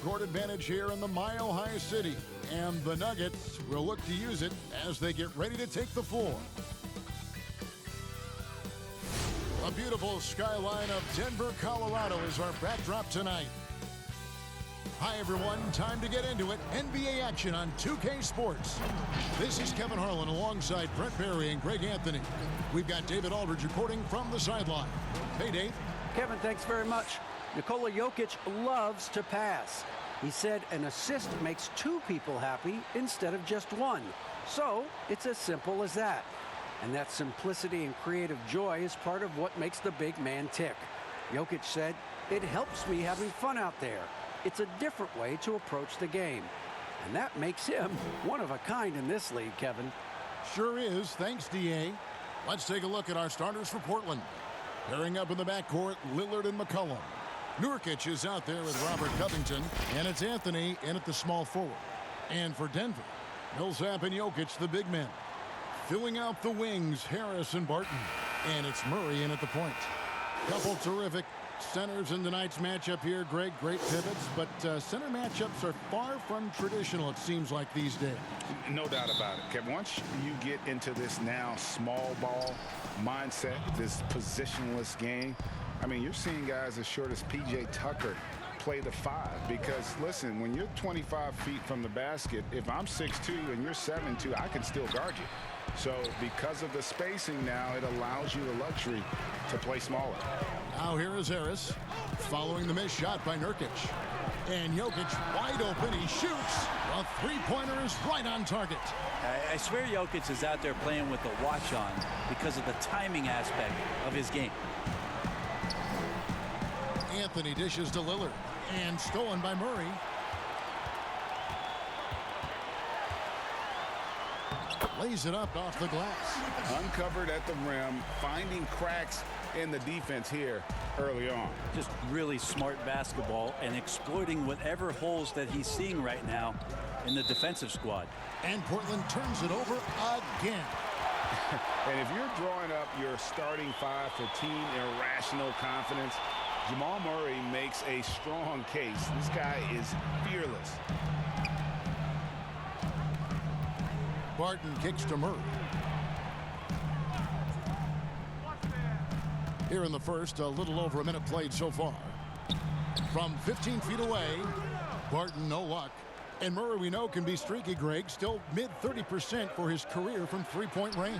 Court advantage here in the Mile High City, and the Nuggets will look to use it as they get ready to take the floor. A beautiful skyline of Denver, Colorado is our backdrop tonight. Hi everyone, time to get into it. NBA action on 2K Sports. This is Kevin Harlan alongside Brett Barry and Greg Anthony. We've got David Aldridge reporting from the sideline. Hey Dave. Kevin, thanks very much. Nikola Jokic loves to pass. He said an assist makes two people happy instead of just one. So it's as simple as that. And that simplicity and creative joy is part of what makes the big man tick. Jokic said, "It helps me having fun out there. It's a different way to approach the game." And that makes him one of a kind in this league, Kevin. Sure is. Thanks, DA. Let's take a look at our starters for Portland. Pairing up in the backcourt, Lillard and McCollum. Nurkic is out there with Robert Covington, and it's Anthony in at the small forward. And for Denver, Millsap and Jokic, the big men. Filling out the wings, Harris and Barton. And it's Murray in at the point. Couple terrific centers in tonight's matchup here, Greg. Great pivots, but center matchups are far from traditional, it seems like, these days. No doubt about it, Kevin. Once you get into this now small ball mindset, this positionless game, I mean, you're seeing guys as short as P.J. Tucker play the 5 because, listen, when you're 25 feet from the basket, if I'm 6'2" and you're 7'2", I can still guard you. So because of the spacing now, it allows you the luxury to play smaller. Now here is Harris following the missed shot by Nurkic. And Jokic wide open. He shoots. A three-pointer is right on target. I swear Jokic is out there playing with the watch on because of the timing aspect of his game. Anthony dishes to Lillard. And stolen by Murray. Lays it up off the glass. Uncovered at the rim, finding cracks in the defense here early on. Just really smart basketball and exploiting whatever holes that he's seeing right now in the defensive squad. And Portland turns it over again. And if you're drawing up your starting 5 for team irrational confidence, Jamal Murray makes a strong case. This guy is fearless. Barton kicks to Murray. Here in the first, a little over a minute played so far. From 15 feet away, Barton no luck. And Murray, we know, can be streaky, Greg. Still mid-30% for his career from three-point range.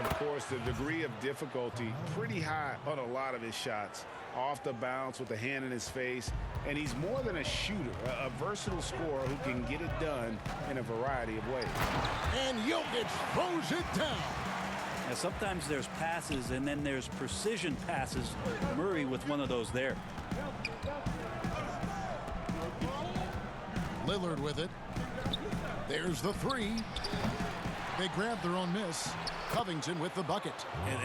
Of course, the degree of difficulty pretty high on a lot of his shots. Off the bounce with a hand in his face. And he's more than a shooter, a versatile scorer who can get it done in a variety of ways. And Jokic throws it down. Now, sometimes there's passes and then there's precision passes. Murray with one of those there. Lillard with it. There's the three. They grab their own miss. Covington with the bucket.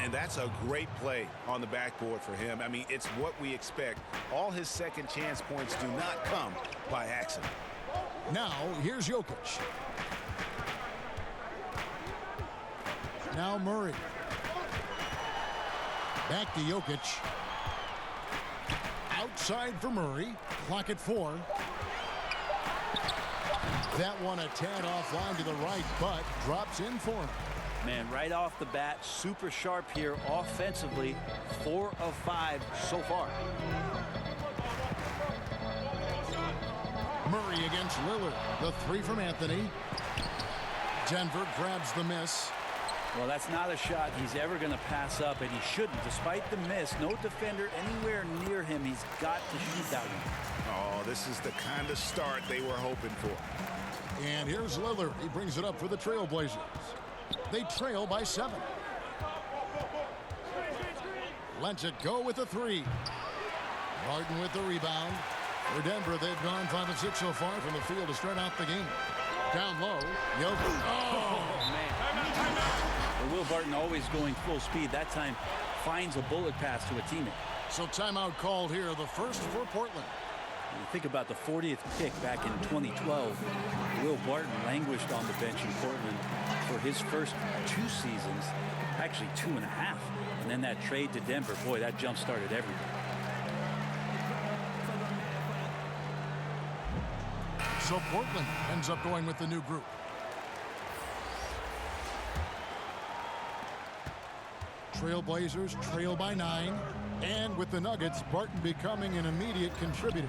And that's a great play on the backboard for him. I mean, it's what we expect. All his second chance points do not come by accident. Now, here's Jokic. Now Murray. Back to Jokic. Outside for Murray. Clock at 4. That one a tad offline to the right, but drops in for him. Man, right off the bat, super sharp here offensively. 4 of 5 so far. Murray against Lillard. The 3 from Anthony. Denver grabs the miss. Well, that's not a shot he's ever going to pass up, and he shouldn't. Despite the miss, no defender anywhere near him. He's got to shoot that one. Oh, this is the kind of start they were hoping for. And here's Lillard. He brings it up for the Trailblazers. They trail by 7. Lets it go with a 3. Barton with the rebound. For Denver, they've gone 5 of 6 so far from the field to start out the game. Down low, Jokic. Oh, man. Will Barton always going full speed. That time finds a bullet pass to a teammate. So timeout called here, the first for Portland. You think about the 40th pick back in 2012. Will Barton languished on the bench in Portland for his first 2 seasons, actually 2.5. And then that trade to Denver, boy, that jump started everything. So Portland ends up going with the new group. Trailblazers trail by 9. And with the Nuggets, Barton becoming an immediate contributor.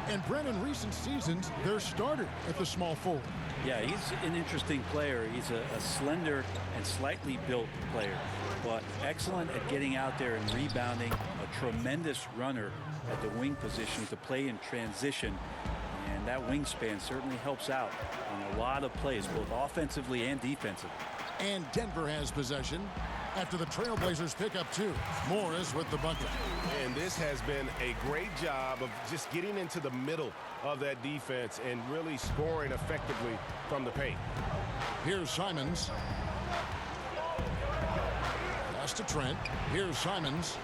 And Brent, in recent seasons, their starter at the small forward. Yeah, he's an interesting player. He's a slender and slightly built player, but excellent at getting out there and rebounding, a tremendous runner at the wing position to play in transition. And that wingspan certainly helps out on a lot of plays, both offensively and defensively. And Denver has possession after the Trailblazers pick up 2. Morris with the bucket. And this has been a great job of just getting into the middle of that defense and really scoring effectively from the paint. Here's Simons. Pass to Trent. Here's Simons.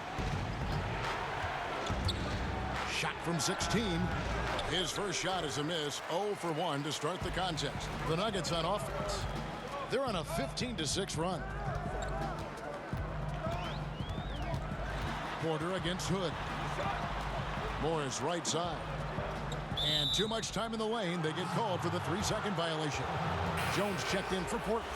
Shot from 16. His first shot is a miss. 0 for 1 to start the contest. The Nuggets on offense. They're on a 15-6 run. Porter against Hood. Morris right side. And too much time in the lane. They get called for the 3-second violation. Jones checked in for Portland.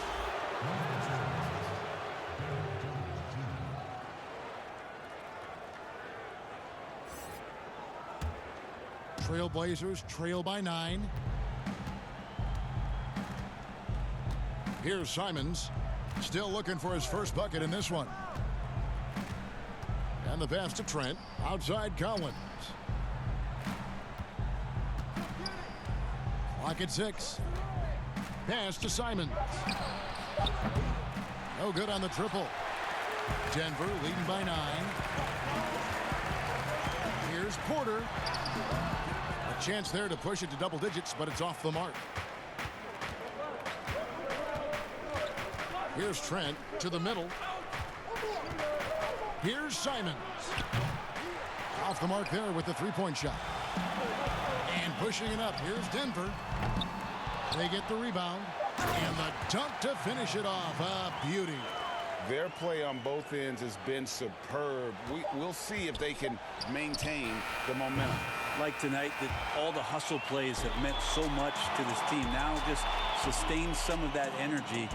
Trailblazers trail by 9. Here's Simons. Still looking for his first bucket in this one. And the pass to Trent. Outside Collins. Clock at 6. Pass to Simons. No good on the triple. Denver leading by 9. Here's Porter. A chance there to push it to double digits, but it's off the mark. Here's Trent to the middle. Here's Simons. Off the mark there with the three-point shot. And pushing it up. Here's Denver. They get the rebound. And the dunk to finish it off. A beauty. Their play on both ends has been superb. We'll see if they can maintain the momentum. Like tonight, that all the hustle plays have meant so much to this team. Now just sustain some of that energy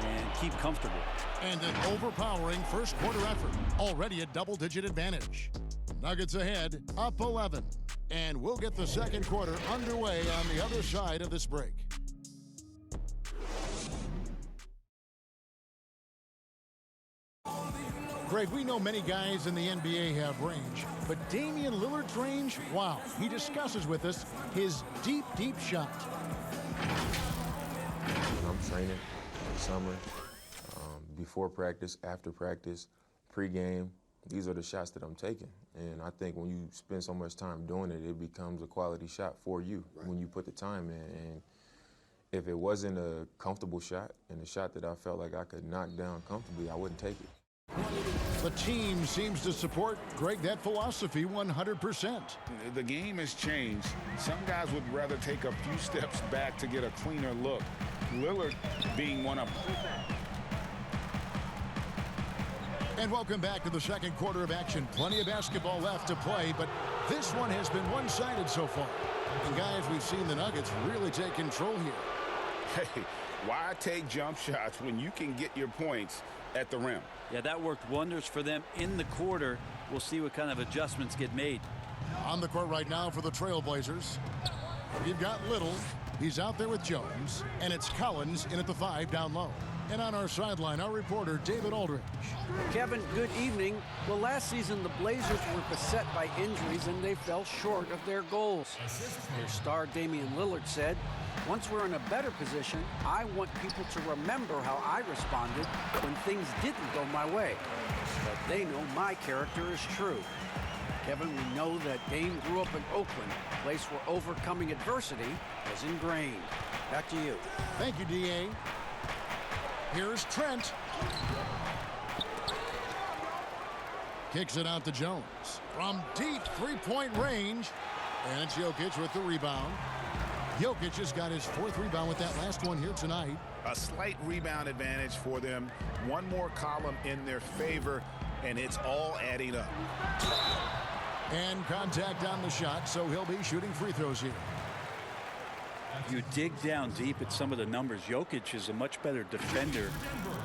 and keep comfortable. And an overpowering first quarter effort. Already a double-digit advantage. Nuggets ahead, up 11. And we'll get the second quarter underway on the other side of this break. Greg, we know many guys in the NBA have range, but Damian Lillard's range, wow. He discusses with us his deep, deep shot. When I'm training in the summer, before practice, after practice, pregame, these are the shots that I'm taking. And I think when you spend so much time doing it, it becomes a quality shot for you when you put the time in. And if it wasn't a comfortable shot and a shot that I felt like I could knock down comfortably, I wouldn't take it. The team seems to support, Greg, that philosophy 100%. The game has changed. Some guys would rather take a few steps back to get a cleaner look. Lillard being one of them. And welcome back to the second quarter of action. Plenty of basketball left to play, but this one has been one-sided so far. And guys, we've seen the Nuggets really take control here. Hey, why take jump shots when you can get your points at the rim? Yeah, that worked wonders for them in the quarter. We'll see what kind of adjustments get made. On the court right now for the Trailblazers, you've got Little. He's out there with Jones, and it's Collins in at the 5 down low. And on our sideline, our reporter, David Aldridge. Kevin, good evening. Well, last season, the Blazers were beset by injuries, and they fell short of their goals. Their star, Damian Lillard, said, "Once we're in a better position, I want people to remember how I responded when things didn't go my way. But they know my character is true." Kevin, we know that Dame grew up in Oakland, a place where overcoming adversity was ingrained. Back to you. Thank you, D.A. Here's Trent. Kicks it out to Jones. From deep three-point range. And it's Jokic with the rebound. Jokic has got his 4th rebound with that last one here tonight. A slight rebound advantage for them. One more column in their favor, and it's all adding up. And contact on the shot, so he'll be shooting free throws here. You dig down deep at some of the numbers. Jokic is a much better defender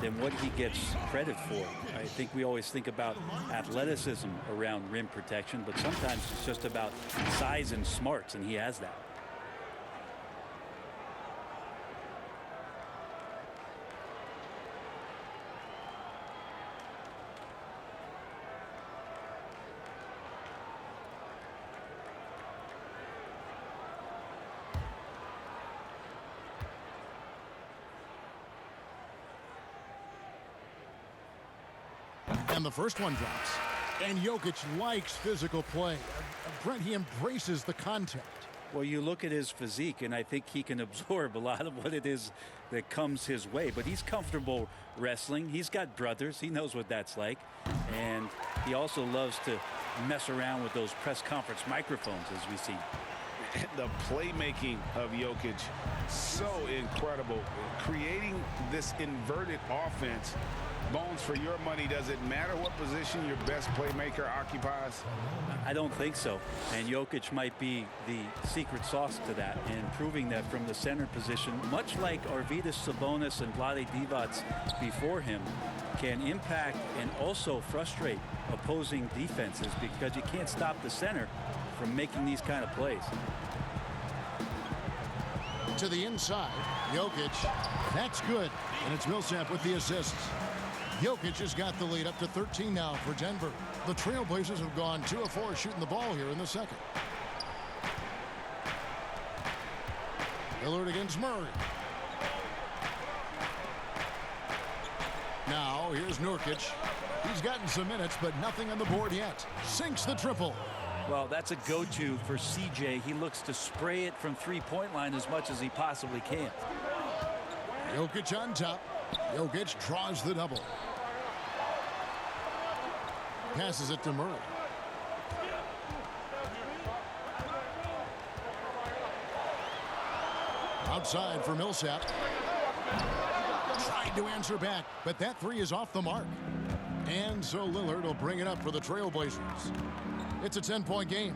than what he gets credit for. I think we always think about athleticism around rim protection, but sometimes it's just about size and smarts, and he has that. And the first one drops. And Jokic likes physical play. Brent, he embraces the contact. Well, you look at his physique, and I think he can absorb a lot of what it is that comes his way. But he's comfortable wrestling. He's got brothers. He knows what that's like. And he also loves to mess around with those press conference microphones, as we see. The playmaking of Jokic, so incredible. Creating this inverted offense. Bones, for your money, does it matter what position your best playmaker occupies? I don't think so. And Jokic might be the secret sauce to that, and proving that from the center position, much like Arvydas Sabonis and Vlade Divac before him, can impact and also frustrate opposing defenses because you can't stop the center from making these kind of plays. To the inside, Jokic. That's good. And it's Millsap with the assists. Jokic has got the lead up to 13 now for Denver. The Trailblazers have gone 2 of 4 shooting the ball here in the second. Lillard against Murray. Now here's Nurkic. He's gotten some minutes, but nothing on the board yet. Sinks the triple. Well, that's a go-to for CJ. He looks to spray it from three-point line as much as he possibly can. Jokic on top. Jokic draws the double. Passes it to Murray. Outside for Millsap. Tried to answer back, but that three is off the mark. And so Lillard will bring it up for the Trailblazers. It's a 10-point game.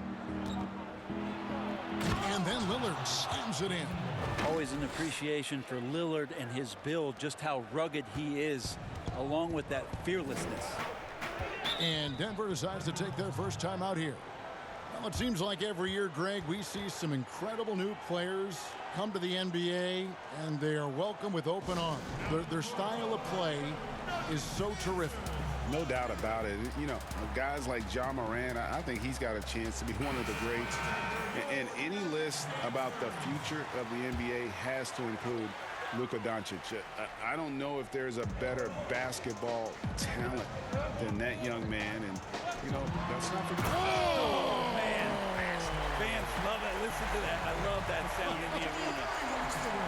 And then Lillard slams it in. Always an appreciation for Lillard and his build, just how rugged he is, along with that fearlessness. And Denver decides to take their first time out here. Well, it seems like every year, Greg, we see some incredible new players come to the NBA, and they are welcome with open arms. Their style of play is so terrific. No doubt about it. You know, guys like Jamal Murray, I think he's got a chance to be one of the greats. And any list about the future of the NBA has to include Luka Doncic. I don't know if there's a better basketball talent than that young man. And, you know, that's not for... Oh, man. Fans love it. Listen to that. I love that sound in the arena.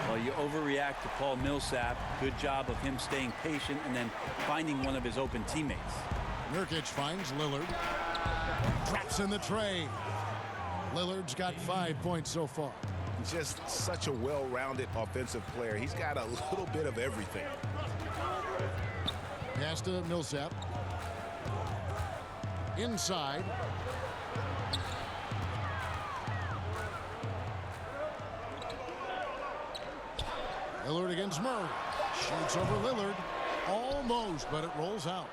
Well, you overreact to Paul Millsap. Good job of him staying patient and then finding one of his open teammates. Nurkic finds Lillard. Drops in the tray. Lillard's got 5 points so far. Just such a well-rounded offensive player. He's got a little bit of everything. Pass to Millsap. Inside. Lillard against Murray. Shoots over Lillard. Almost, but it rolls out.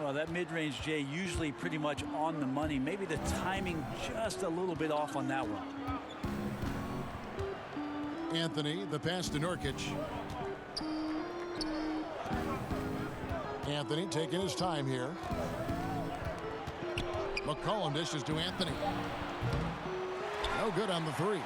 Well, that mid-range, Jay, usually pretty much on the money. Maybe the timing just a little bit off on that one. Anthony, the pass to Nurkic. Anthony taking his time here. McCollum dishes to Anthony. No good on the three.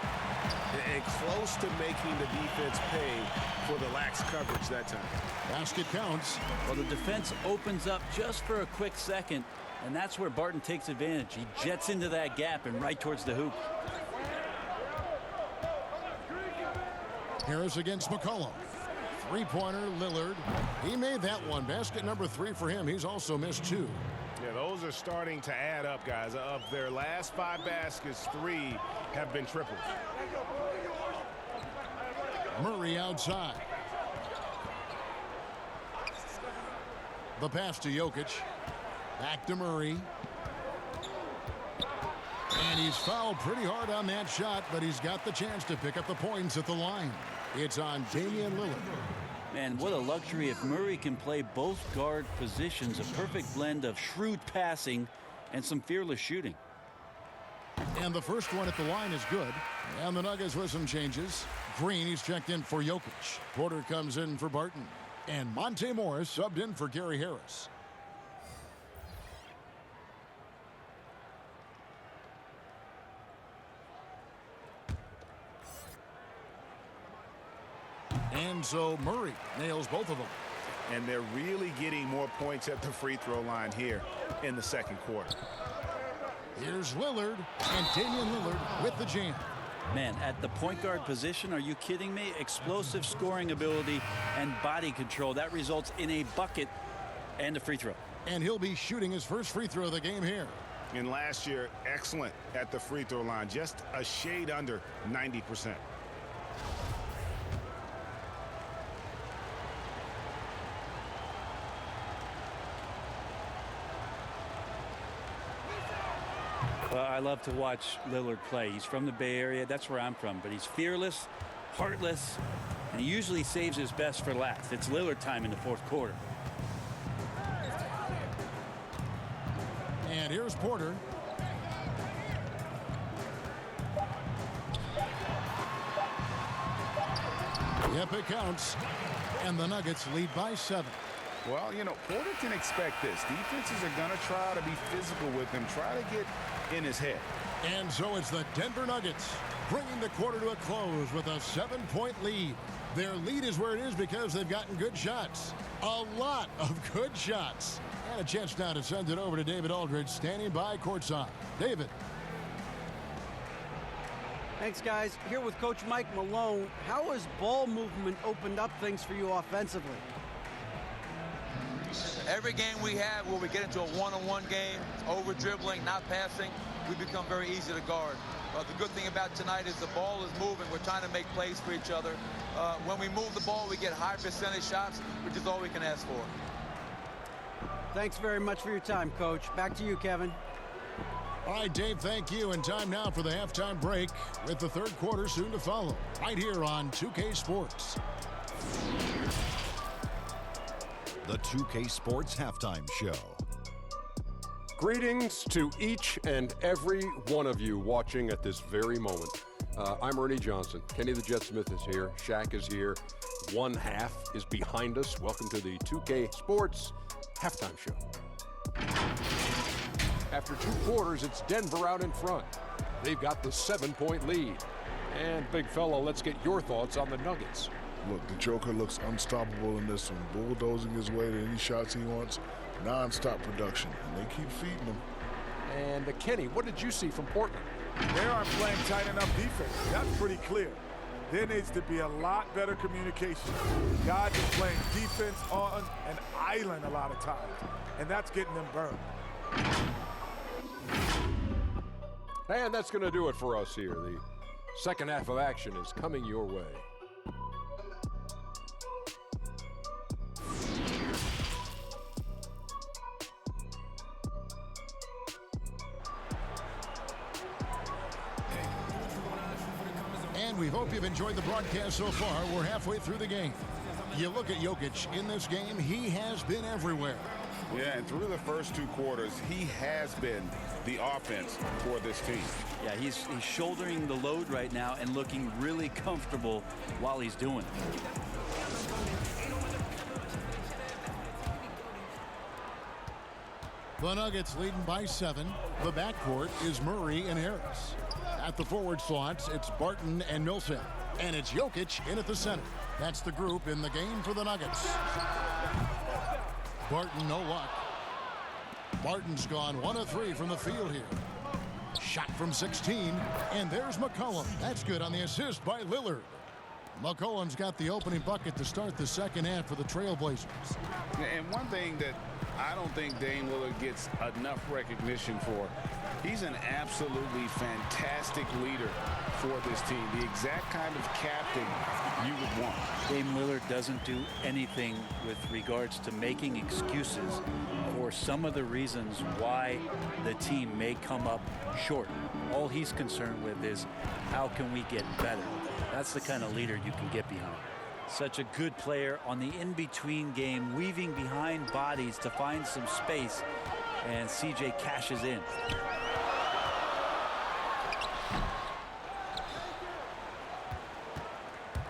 And close to making the defense pay for the lax coverage that time. Basket counts. Well, the defense opens up just for a quick second, and that's where Barton takes advantage. He jets into that gap and right towards the hoop. Harris against McCollum. Three-pointer, Lillard. He made that one. Basket number 3 for him. He's also missed 2. Yeah, those are starting to add up, guys. Of their last 5 baskets, 3 have been triples. Murray outside. The pass to Jokic. Back to Murray. And And he's fouled pretty hard on that shot, but he's got the chance to pick up the points at the line. It's on Damian Lillard. Man, what a luxury if Murray can play both guard positions. A perfect blend of shrewd passing and some fearless shooting. And the first one at the line is good. And the Nuggets with some changes. Green, he's checked in for Jokic. Porter comes in for Barton. And Monte Morris subbed in for Gary Harris. And so Murray nails both of them. And they're really getting more points at the free throw line here in the second quarter. Here's Lillard, and Damian Lillard with the jam. Man, at the point guard position, are you kidding me? Explosive scoring ability and body control. That results in a bucket and a free throw. And he'll be shooting his first free throw of the game here. And last year, excellent at the free throw line, just a shade under 90%. Well, I love to watch Lillard play. He's from the Bay Area. That's where I'm from. But he's fearless, heartless, and he usually saves his best for last. It's Lillard time in the fourth quarter. And here's Porter. Yep, it counts. And the Nuggets lead by 7. Well, you know, Porter can expect this. Defenses are going to try to be physical with him, try to get in his head. And so it's the Denver Nuggets bringing the quarter to a close with a 7-point lead. Their lead is where it is because they've gotten good shots. A lot of good shots. And a chance now to send it over to David Aldridge, standing by courtside. David. Thanks, guys. Here with Coach Mike Malone. How has ball movement opened up things for you offensively? Every game we have where we get into a one-on-one game, over dribbling, not passing, we become very easy to guard. The good thing about tonight is the ball is moving. We're trying to make plays for each other. When we move the ball, we get high percentage shots, which is all we can ask for. Thanks very much for your time, Coach. Back to you, Kevin. All right, Dave, thank you. And time now for the halftime break with the third quarter soon to follow. Right here on 2K Sports. The 2K Sports Halftime Show. Greetings to each and every one of you watching at this very moment. I'm Ernie Johnson. Kenny the Jet Smith is here. Shaq is here. One half is behind us. Welcome to the 2K Sports Halftime Show. After 2 quarters, it's Denver out in front. They've got the 7-point lead. And big fella, let's get your thoughts on the Nuggets. Look, the Joker looks unstoppable in this one, bulldozing his way to any shots he wants, non-stop production, and they keep feeding him. And Kenny, what did you see from Portland? They aren't playing tight enough defense. That's pretty clear. There needs to be a lot better communication. Guys are playing defense on an island a lot of times, and that's getting them burned. And that's going to do it for us here. The second half of action is coming your way. And we hope you've enjoyed the broadcast so far. We're halfway through the game. You look at Jokic in this game, he has been everywhere. Yeah, and through the first 2 quarters, he has been the offense for this team. Yeah, he's shouldering the load right now and looking really comfortable while he's doing it. The Nuggets leading by 7. The backcourt is Murray and Harris. At the forward slots, it's Barton and Millsap. And it's Jokic in at the center. That's the group in the game for the Nuggets. Barton, no luck. Barton's gone 1 of 3 from the field here. Shot from 16, and there's McCollum. That's good on the assist by Lillard. McCollum's got the opening bucket to start the second half for the Trailblazers. And one thing that I don't think Dame Lillard gets enough recognition for, He's an absolutely fantastic leader for this team. The exact kind of captain you would want. Dame Lillard doesn't do anything with regards to making excuses for some of the reasons why the team may come up short. All he's concerned with is how can we get better. That's the kind of leader you can get behind. Such a good player on the in-between game, weaving behind bodies to find some space, and CJ cashes in.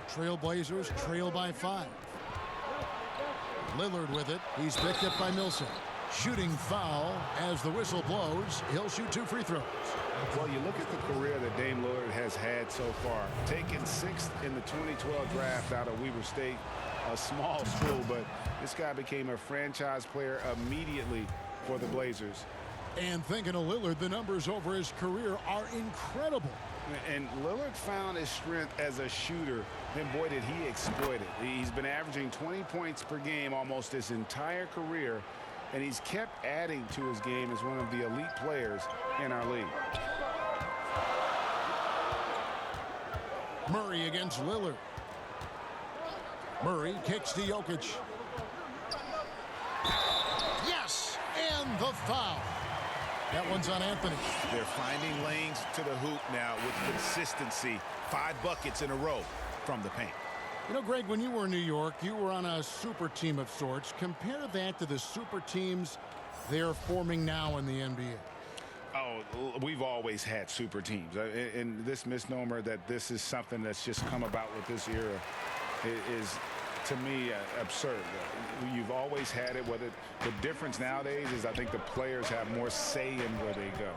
Trailblazers trail by 5. Lillard with it. He's picked up by Millsap. Shooting foul as the whistle blows. He'll shoot 2 free throws. Well, you look at the career that Dame Lillard has had so far. Taken 6th in the 2012 draft out of Weber State, a small school, but this guy became a franchise player immediately for the Blazers. And thinking of Lillard, the numbers over his career are incredible. And Lillard found his strength as a shooter, and boy, did he exploit it. He's been averaging 20 points per game almost his entire career, and he's kept adding to his game as one of the elite players in our league. Murray against Lillard. Murray kicks to Jokic. Yes, and the foul. That one's on Anthony. They're finding lanes to the hoop now with consistency. 5 buckets in a row from the paint. You know, Greg, when you were in New York, you were on a super team of sorts. Compare that to the super teams they're forming now in the NBA. Oh, we've always had super teams. And this misnomer that this is something that's just come about with this era is, to me, absurd. You've always had it. Whether the difference nowadays is I think the players have more say in where they go.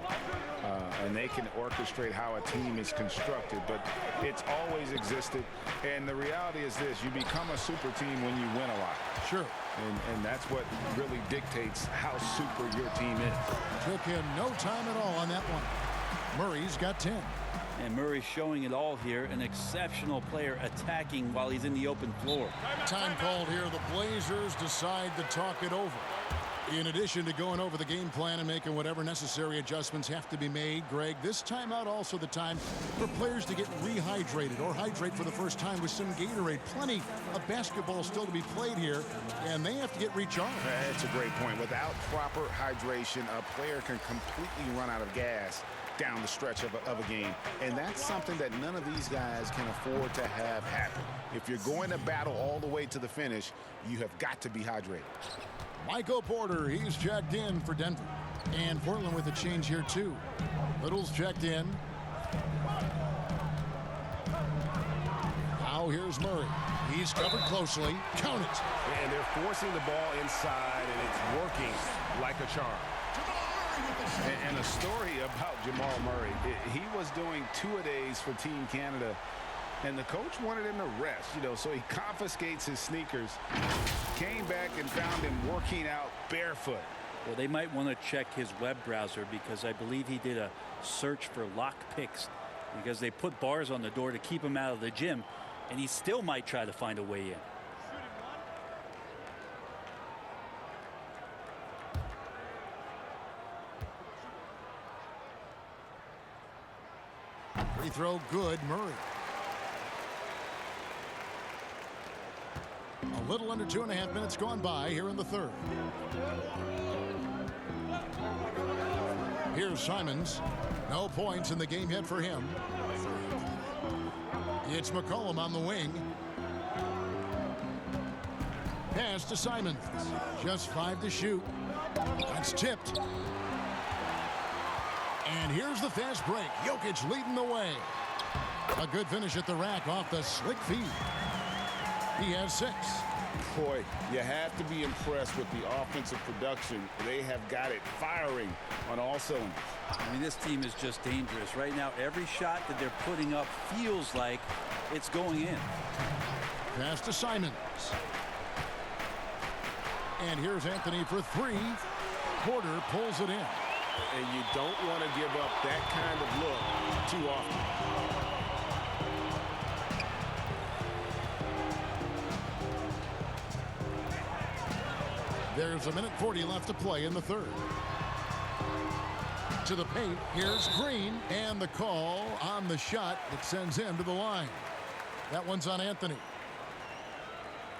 And they can orchestrate how a team is constructed. But it's always existed. And the reality is this. You become a super team when you win a lot. Sure. And that's what really dictates how super your team is. Took him no time at all on that one. Murray's got 10. And Murray showing it all here. An exceptional player attacking while he's in the open floor. Time called here. The Blazers decide to talk it over. In addition to going over the game plan and making whatever necessary adjustments have to be made, Greg, this timeout also the time for players to get rehydrated or hydrate for the first time with some Gatorade. Plenty of basketball still to be played here, and they have to get recharged. That's a great point. Without proper hydration, a player can completely run out of gas down the stretch of a game. And that's something that none of these guys can afford to have happen. If you're going to battle all the way to the finish, you have got to be hydrated. Michael Porter, he's checked in for Denver. And Portland with a change here, too. Little's checked in. Now here's Murray. He's covered closely. Count it. And they're forcing the ball inside, and it's working like a charm. And a story about Jamal Murray. He was doing 2-a-days for Team Canada, and the coach wanted him to rest, so he confiscates his sneakers, came back and found him working out barefoot. Well, they might want to check his web browser because I believe he did a search for lock picks because they put bars on the door to keep him out of the gym, and he still might try to find a way in. Free throw good, Murray. A little under 2.5 minutes gone by here in the third. Here's Simons. No points in the game yet for him. It's McCollum on the wing. Pass to Simons. Just 5 to shoot. That's tipped. And here's the fast break. Jokic leading the way. A good finish at the rack off the slick feed. He has 6. Boy, you have to be impressed with the offensive production. They have got it firing on all cylinders. I mean, this team is just dangerous. Right now, every shot that they're putting up feels like it's going in. Pass to Simons. And here's Anthony for 3. Porter pulls it in. And you don't want to give up that kind of look too often. There's 1:40 left to play in the third. to the paint. Here's Green, and the call on the shot that sends him to the line. That one's on Anthony.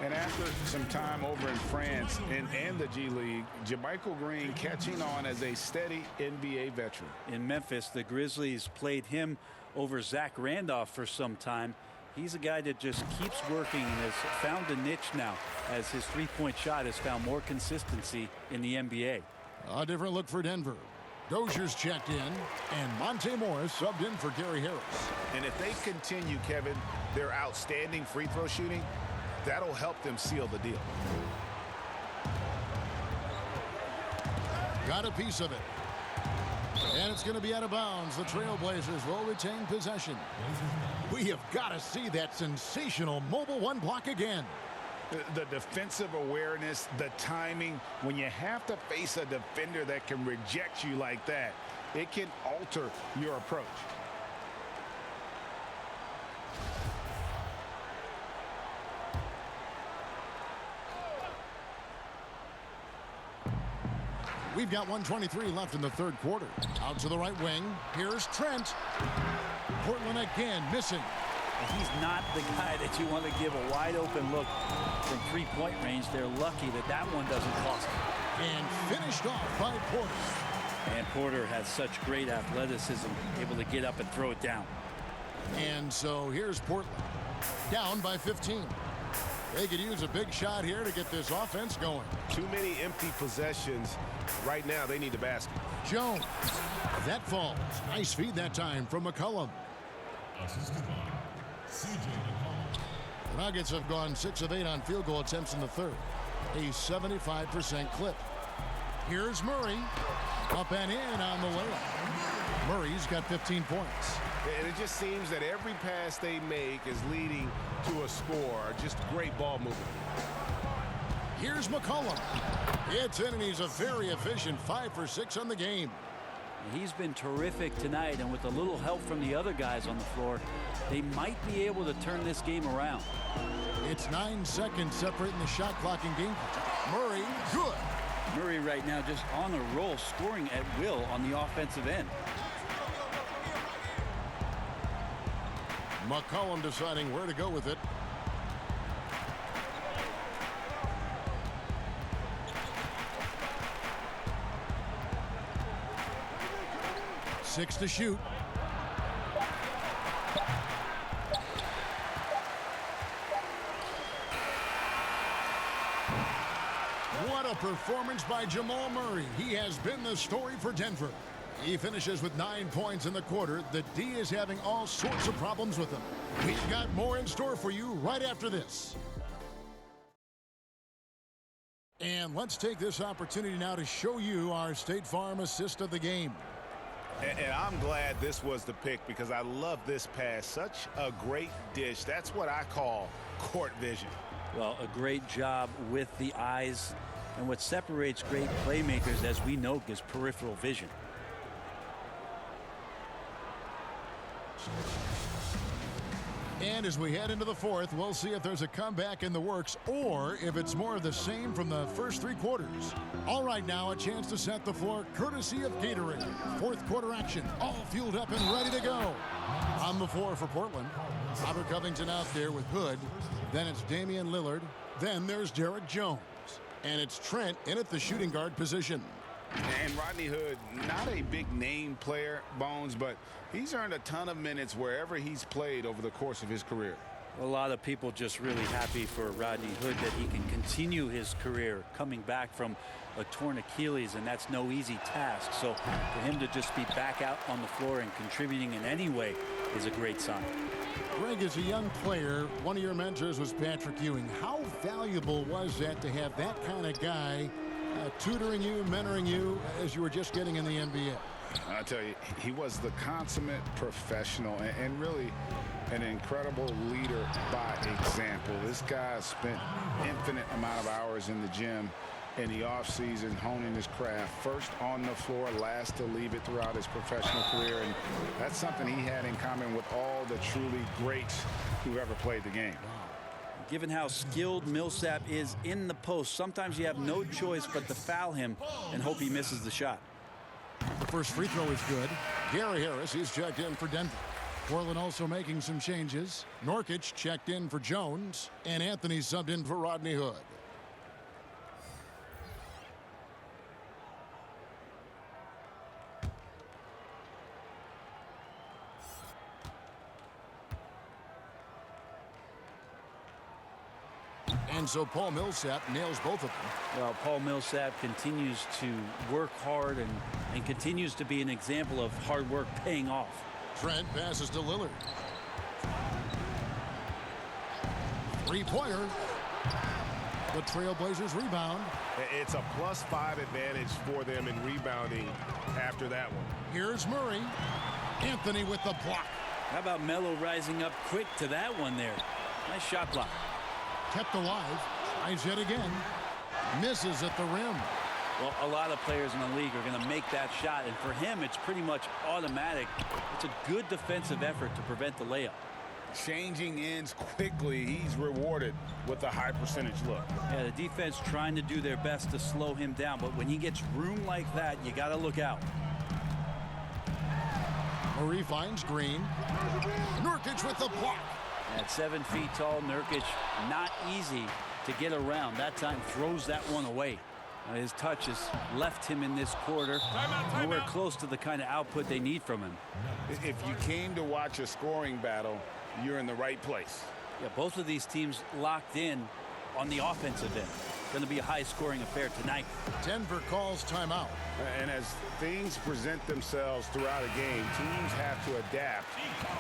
And after some time over in France and the G League, Jamal Green catching on as a steady NBA veteran. In Memphis, the Grizzlies played him over Zach Randolph for some time. He's a guy that just keeps working and has found a niche now as his three-point shot has found more consistency in the NBA. A different look for Denver. Dozier's checked in, and Monte Morris subbed in for Gary Harris. And if they continue, Kevin, their outstanding free throw shooting, that'll help them seal the deal. Got a piece of it. And it's going to be out of bounds. The Trailblazers will retain possession. We have got to see that sensational mobile one block again. The defensive awareness, the timing, when you have to face a defender that can reject you like that, it can alter your approach. We've got 1:23 left in the third quarter. Out to the right wing. Here's Trent. Portland again missing. He's not the guy that you want to give a wide open look from three-point range. They're lucky that that one doesn't cost them. And finished off by Porter. And Porter has such great athleticism, able to get up and throw it down. And so here's Portland, down by 15. They could use a big shot here to get this offense going. Too many empty possessions. Right now, they need the basket. Jones. That falls. Nice feed that time from McCollum. The Nuggets have gone 6 of 8 on field goal attempts in the third. A 75% clip. Here's Murray. Up and in on the layup. Murray's got 15 points. And it just seems that every pass they make is leading to a score. Just great ball movement. Here's McCollum. It's in, and he's a very efficient 5 for 6 on the game. He's been terrific tonight, and with a little help from the other guys on the floor, they might be able to turn this game around. It's 9 seconds separating the shot clock and game. Murray, good. Murray right now just on a roll, scoring at will on the offensive end. McCollum deciding where to go with it. Six to shoot. What a performance by Jamal Murray. He has been the story for Denver. He finishes with 9 points in the quarter. The D is having all sorts of problems with him. We've got more in store for you right after this. And let's take this opportunity now to show you our State Farm assist of the game. And I'm glad this was the pick because I love this pass. Such a great dish. That's what I call court vision. Well, a great job with the eyes. And what separates great playmakers, as we know, is peripheral vision. And as we head into the fourth, we'll see if there's a comeback in the works or if it's more of the same from the first 3 quarters. All right, now a chance to set the floor courtesy of Gatorade. Fourth quarter action, all fueled up and ready to go. On the floor for Portland, Robert Covington out there with Hood. Then it's Damian Lillard. Then there's Derek Jones. And it's Trent in at the shooting guard position. And Rodney Hood, not a big name player, Bones, but he's earned a ton of minutes wherever he's played over the course of his career. A lot of people just really happy for Rodney Hood that he can continue his career coming back from a torn Achilles, and that's no easy task. So for him to just be back out on the floor and contributing in any way is a great sign. Greg, as a young player, one of your mentors was Patrick Ewing. How valuable was that to have that kind of guy tutoring you, mentoring you as you were just getting in the NBA? I tell you, he was the consummate professional and really an incredible leader by example. This guy spent infinite amount of hours in the gym in the offseason honing his craft, first on the floor, last to leave it throughout his professional career. And that's something he had in common with all the truly greats who ever played the game. Given how skilled Millsap is in the post, sometimes you have no choice but to foul him and hope he misses the shot. The first free throw is good. Gary Harris, he's checked in for Denver. Portland also making some changes. Nurkic checked in for Jones, and Anthony subbed in for Rodney Hood. And so Paul Millsap nails both of them. Well, Paul Millsap continues to work hard and continues to be an example of hard work paying off. Trent passes to Lillard. Three-pointer. The Trailblazers rebound. It's a +5 advantage for them in rebounding after that one. Here's Murray. Anthony with the block. How about Melo rising up quick to that one there? Nice shot block. Kept alive. Tries yet again. Misses at the rim. Well, a lot of players in the league are going to make that shot, and for him, it's pretty much automatic. It's a good defensive effort to prevent the layup. Changing ends quickly. He's rewarded with a high percentage look. Yeah, the defense trying to do their best to slow him down, but when he gets room like that, you got to look out. Murray finds Green. Nurkic with the block. At 7 feet tall, Nurkic, not easy to get around. That time throws that one away. His touch has left him in this quarter. Nowhere close to the kind of output they need from him. If you came to watch a scoring battle, you're in the right place. Yeah, both of these teams locked in on the offensive end. Going to be a high-scoring affair tonight. Denver calls timeout. And as things present themselves throughout a game, teams have to adapt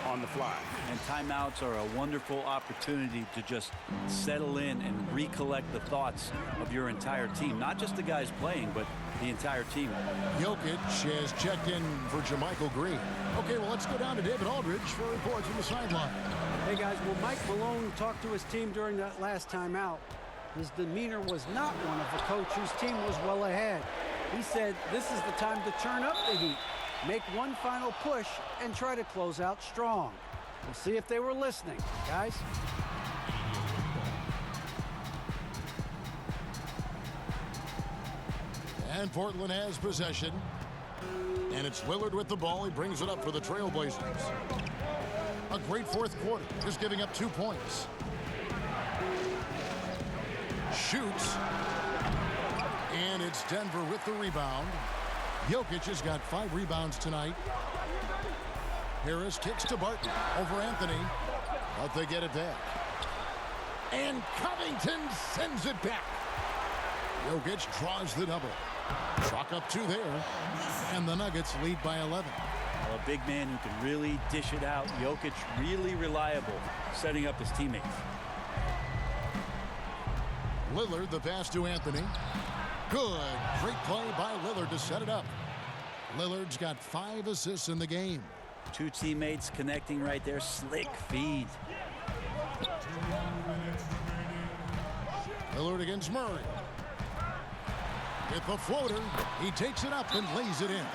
on the fly. And timeouts are a wonderful opportunity to just settle in and recollect the thoughts of your entire team. Not just the guys playing, but the entire team. Jokic has checked in for Jermichael Green. Okay, well, let's go down to David Aldridge for a report from the sideline. Hey, guys, well, Mike Malone talked to his team during that last timeout. His demeanor was not one of the coach whose team was well ahead. He said this is the time to turn up the heat, make one final push, and try to close out strong. We'll see if they were listening, guys. And Portland has possession. And it's Lillard with the ball. He brings it up for the Trailblazers. A great fourth quarter, just giving up 2 points. Shoots. And it's Denver with the rebound. Jokic has got 5 rebounds tonight. Harris kicks to Barton over Anthony. But they get it back. And Covington sends it back. Jokic draws the double. Chalk up 2 there. And the Nuggets lead by 11. Well, a big man who can really dish it out. Jokic really reliable, setting up his teammates. Lillard, the pass to Anthony. Good. Great play by Lillard to set it up. Lillard's got 5 assists in the game. 2 teammates connecting right there. Slick feed. Lillard against Murray. With the floater, he takes it up and lays it in.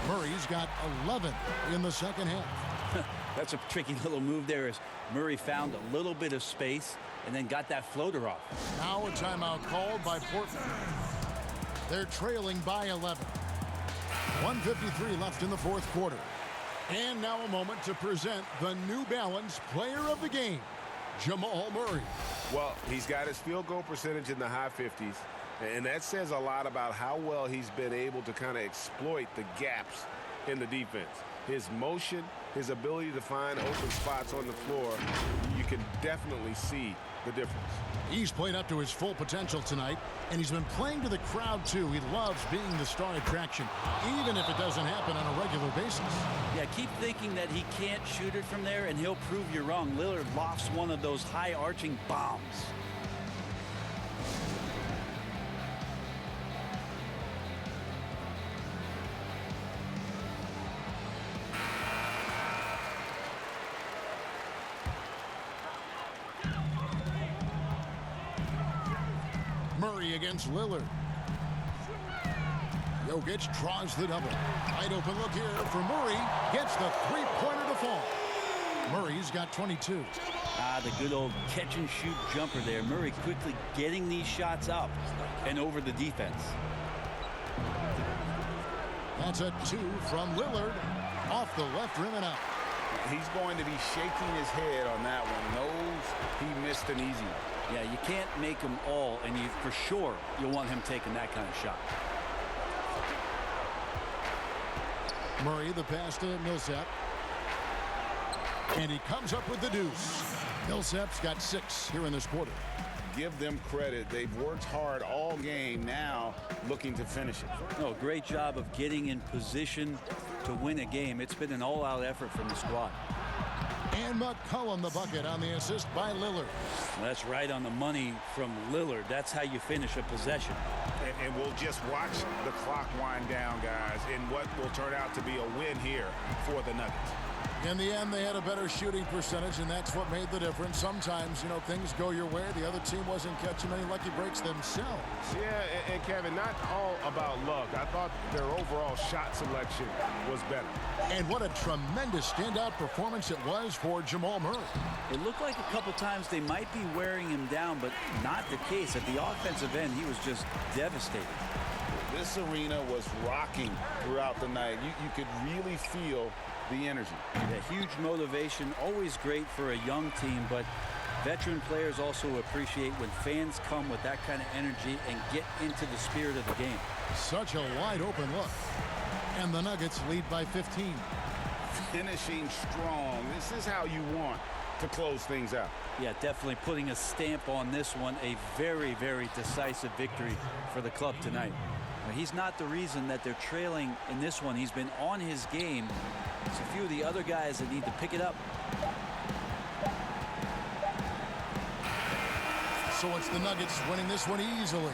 Murray's got 11 in the second half. That's a tricky little move there as Murray found a little bit of space and then got that floater off. Now a timeout called by Portland. They're trailing by 11. 1:53 left in the fourth quarter. And now a moment to present the New Balance Player of the Game, Jamal Murray. Well, he's got his field goal percentage in the high 50s, and that says a lot about how well he's been able to kind of exploit the gaps in the defense. His motion, his ability to find open spots on the floor, you can definitely see the difference. He's played up to his full potential tonight, and he's been playing to the crowd, too. He loves being the star attraction, even if it doesn't happen on a regular basis. Yeah, keep thinking that he can't shoot it from there, and he'll prove you wrong. Lillard lofts one of those high-arching bombs. Murray against Lillard. Jokic draws the double. Wide open look here for Murray. Gets the three-pointer to fall. Murray's got 22. The good old catch-and-shoot jumper there. Murray quickly getting these shots up and over the defense. That's a 2 from Lillard. Off the left rim and out. He's going to be shaking his head on that one. Knows he missed an easy one. Yeah, you can't make them all, and you for sure you'll want him taking that kind of shot. Murray, the pass to Millsap. And he comes up with the deuce. Millsap's got 6 here in this quarter. Give them credit. They've worked hard all game, now looking to finish it. Oh, great job of getting in position to win a game. It's been an all-out effort from the squad. And McCollum the bucket on the assist by Lillard. Well, that's right on the money from Lillard. That's how you finish a possession. And we'll just watch the clock wind down, guys, in what will turn out to be a win here for the Nuggets. In the end, they had a better shooting percentage, and that's what made the difference. Sometimes, you know, things go your way. The other team wasn't catching many lucky breaks themselves. Yeah, and Kevin, not all about luck. I thought their overall shot selection was better. And what a tremendous standout performance it was for Jamal Murray. It looked like a couple times they might be wearing him down, but not the case. At the offensive end, he was just devastating. This arena was rocking throughout the night. You could really feel the energy. A huge motivation, always great for a young team, but veteran players also appreciate when fans come with that kind of energy and get into the spirit of the game. Such a wide open look. And the Nuggets lead by 15. Finishing strong. This is how you want to close things out. Yeah, definitely putting a stamp on this one. A very, very decisive victory for the club tonight. Now, he's not the reason that they're trailing in this one. He's been on his game. There's a few of the other guys that need to pick it up. So it's the Nuggets winning this one easily.